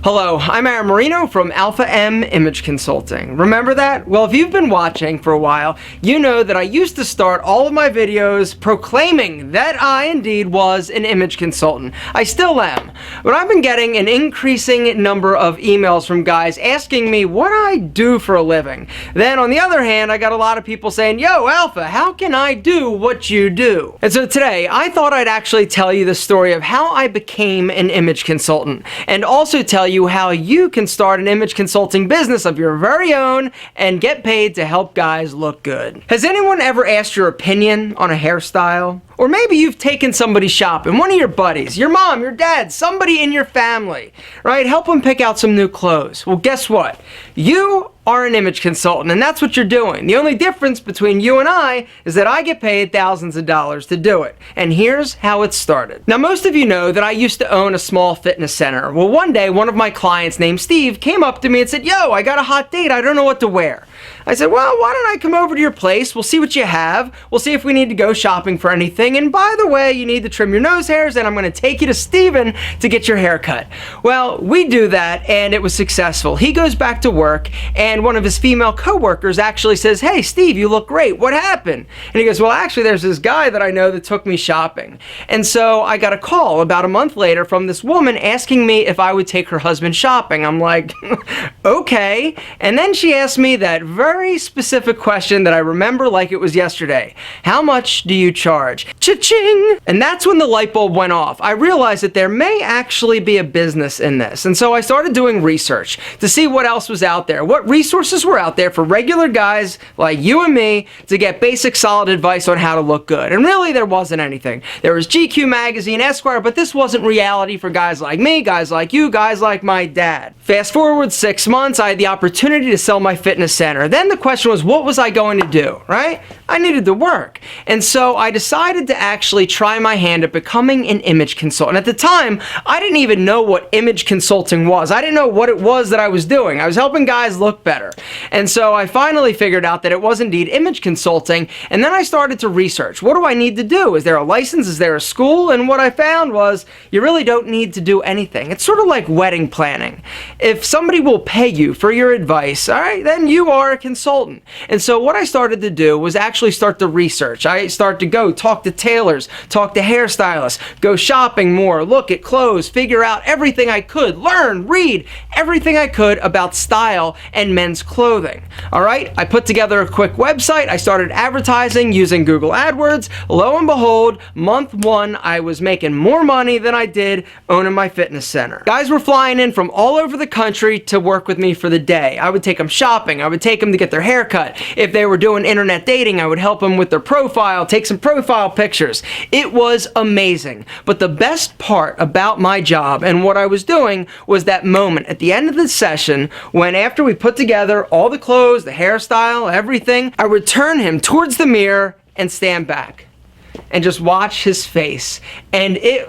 Hello, I'm Aaron Marino from Alpha M Image Consulting. Remember that? Well, if you've been watching for a while, you know that I used to start all of my videos proclaiming that I indeed was an image consultant. I still am. But I've been getting an increasing number of emails from guys asking me what I do for a living. Then on the other hand, I got a lot of people saying, "Yo, Alpha, how can I do what you do?" And so today, I thought I'd actually tell you the story of how I became an image consultant, and also tell you how you can start an image consulting business of your very own and get paid to help guys look good. Has anyone ever asked your opinion on a hairstyle? Or maybe you've taken somebody shopping, one of your buddies, your mom, your dad, somebody in your family, right? Help them pick out some new clothes. Well, guess what? You are an image consultant, and that's what you're doing. The only difference between you and I is that I get paid thousands of dollars to do it. And here's how it started. Now, most of you know that I used to own a small fitness center. Well, one day, one of my clients named Steve came up to me and said, "Yo, I got a hot date. I don't know what to wear." I said, "Well, why don't I come over to your place? We'll see what you have. We'll see if we need to go shopping for anything. And by the way, you need to trim your nose hairs, and I'm going to take you to Steven to get your hair cut." Well, we do that, and it was successful. He goes back to work, and one of his female coworkers actually says, "Hey, Steve, you look great. What happened?" And he goes, "Well, actually, there's this guy that I know that took me shopping." And so I got a call about a month later from this woman asking me if I would take her husband shopping. I'm like, okay. And then she asked me that very specific question that I remember like it was yesterday. "How much do you charge?" Cha-ching! And that's when the light bulb went off. I realized that there may actually be a business in this. And so I started doing research to see what else was out there, what resources were out there for regular guys like you and me to get basic solid advice on how to look good. And really there wasn't anything. There was GQ magazine, Esquire, but this wasn't reality for guys like me, guys like you, guys like my dad. Fast forward 6 months, I had the opportunity to sell my fitness center. Then the question was, what was I going to do, right? I needed to work. And so I decided to actually try my hand at becoming an image consultant. At the time, I didn't even know what image consulting was. I didn't know what it was that I was doing. I was helping guys look better. And so I finally figured out that it was indeed image consulting, and then I started to research. What do I need to do? Is there a license? Is there a school? And what I found was you really don't need to do anything. It's sort of like wedding planning. If somebody will pay you for your advice, all right, then you are a consultant. And so what I started to do was actually start the research. I started to go talk to tailors, talk to hairstylists, go shopping more, look at clothes, figure out everything I could, learn, read everything I could about style and men's clothing. All right, I put together a quick website. I started advertising using Google AdWords. Lo and behold, month 1, I was making more money than I did owning my fitness center. Guys were flying in from all over the country to work with me for the day. I would take them shopping. I would take them to get their hair cut. If they were doing internet dating, I would help them with their profile, take some profile pictures. It was amazing. But the best part about my job and what I was doing was that moment at the end of the session when, after we put together all the clothes, the hairstyle, everything, I would turn him towards the mirror and stand back and just watch his face. And it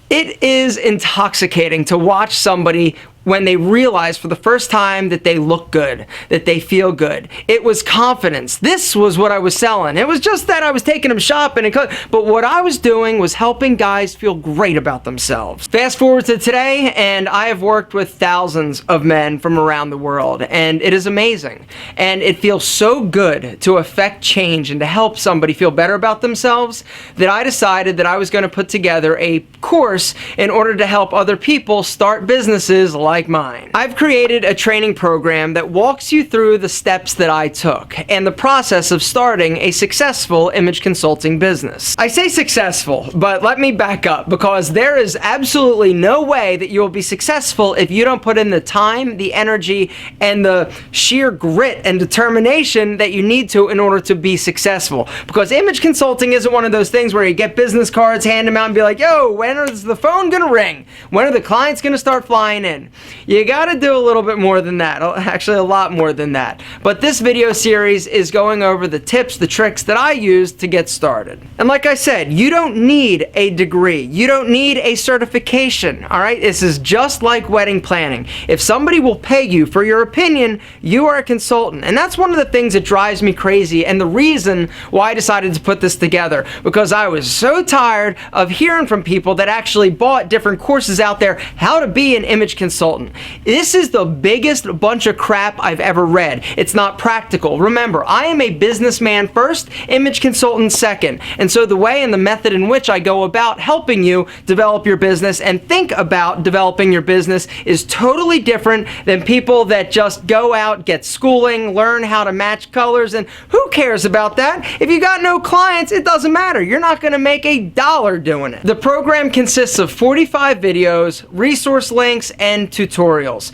is intoxicating to watch somebody when they realize for the first time that they look good, that they feel good. It was confidence. This was what I was selling. It was just that I was taking them shopping, but what I was doing was helping guys feel great about themselves. Fast forward to today, and I have worked with thousands of men from around the world, and it is amazing. And it feels so good to affect change and to help somebody feel better about themselves that I decided that I was going to put together a course in order to help other people start businesses like mine. I've created a training program that walks you through the steps that I took and the process of starting a successful image consulting business. I say successful, but let me back up, because there is absolutely no way that you will be successful if you don't put in the time, the energy, and the sheer grit and determination that you need to in order to be successful. Because image consulting isn't one of those things where you get business cards, hand them out, and be like, "Yo, when is the phone gonna ring? When are the clients gonna start flying in?" You gotta do a little bit more than that, actually a lot more than that. But this video series is going over the tips, the tricks that I use to get started. And like I said, you don't need a degree. You don't need a certification, all right? This is just like wedding planning. If somebody will pay you for your opinion, you are a consultant. And that's one of the things that drives me crazy and the reason why I decided to put this together, because I was so tired of hearing from people that actually bought different courses out there, how to be an image consultant. This is the biggest bunch of crap I've ever read. It's not practical. Remember, I am a businessman first, image consultant second. And so the way and the method in which I go about helping you develop your business and think about developing your business is totally different than people that just go out, get schooling, learn how to match colors, and who cares about that? If you got no clients, it doesn't matter. You're not going to make $1 doing it. The program consists of 45 videos, resource links, and tutorials.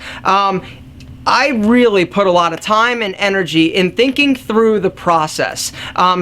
I really put a lot of time and energy in thinking through the process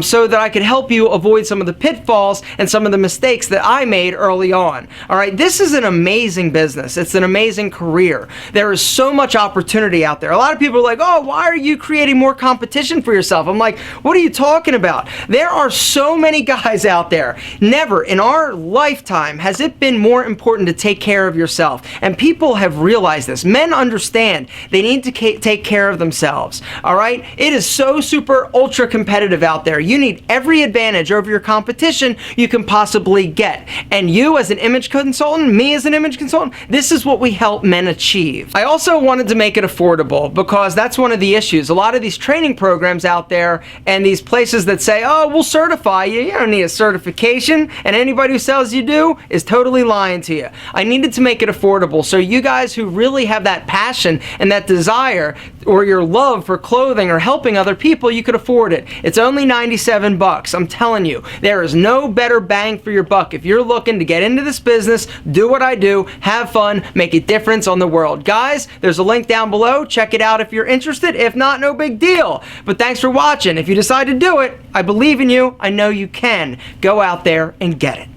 so that I could help you avoid some of the pitfalls and some of the mistakes that I made early on. All right, this is an amazing business. It's an amazing career. There is so much opportunity out there. A lot of people are like, oh, why are you creating more competition for yourself? I'm like, what are you talking about? There are so many guys out there. Never in our lifetime has it been more important to take care of yourself. And people have realized this. Men understand they need to take care of themselves. All right, it is so super ultra competitive out there. You need every advantage over your competition you can possibly get. And you as an image consultant, me as an image consultant, this is what we help men achieve. I also wanted to make it affordable because that's one of the issues. A lot of these training programs out there and these places that say, oh, we'll certify you. You don't need a certification. And anybody who says you do is totally lying to you. I needed to make it affordable so you guys who really have that passion and that desire or your love for clothing or helping other people, you could afford it. It's only 97 bucks. I'm telling you, there is no better bang for your buck. If you're looking to get into this business, do what I do, have fun, make a difference on the world. Guys, there's a link down below. Check it out if you're interested. If not, no big deal. But thanks for watching. If you decide to do it, I believe in you. I know you can. Go out there and get it.